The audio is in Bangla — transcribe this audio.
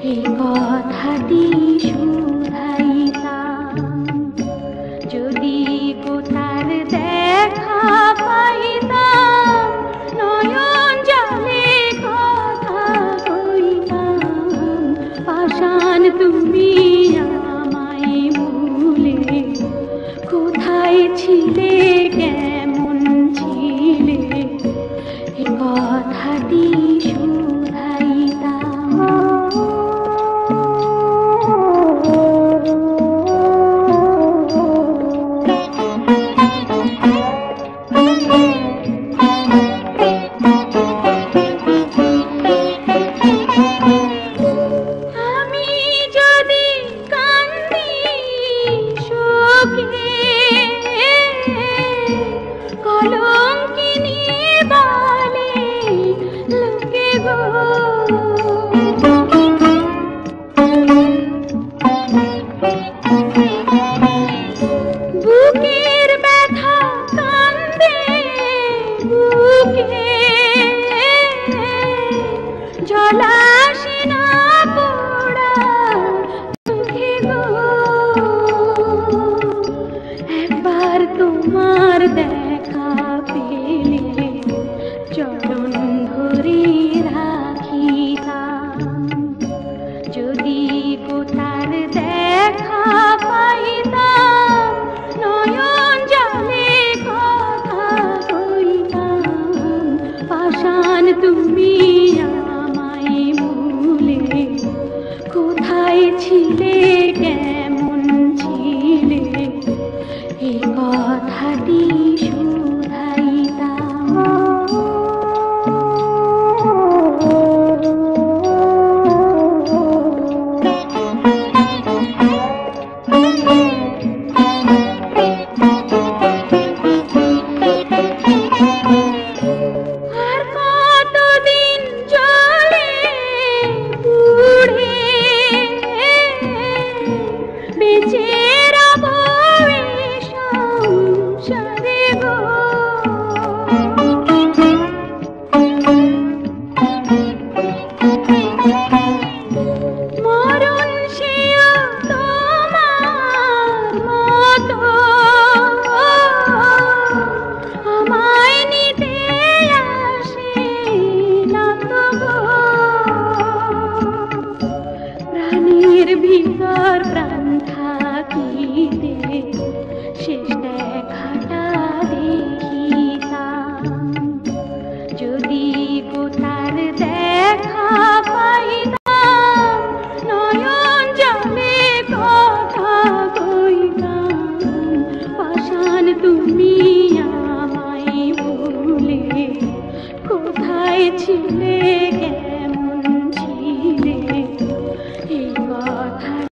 এই কথাটি শুধাইতাম যদি কোথার দেখা পাইতাম, নয়ন জলে কথা কইতাম। পাষাণ তুমি আমায় ভুলে কোথায় ছিলে, কেমন ছিলে, এ কথাটি শুধাইতাম। আমি যদি কান্দি শোকে, কলঙ্কিনী বলে লোকে গো, বুকের ব্যথা কান্দে বুকে, জলাশে না পোড়া চোখে গো। একবার তোমার দেখা পেলে চরণ ধরে রাখিতাম, যদি কোথার দেখা পাইতাম, নয়ন জলে কথা কইতাম। পাষাণ তুমি আমায় ভুলে কোথায় ছিলে, কেন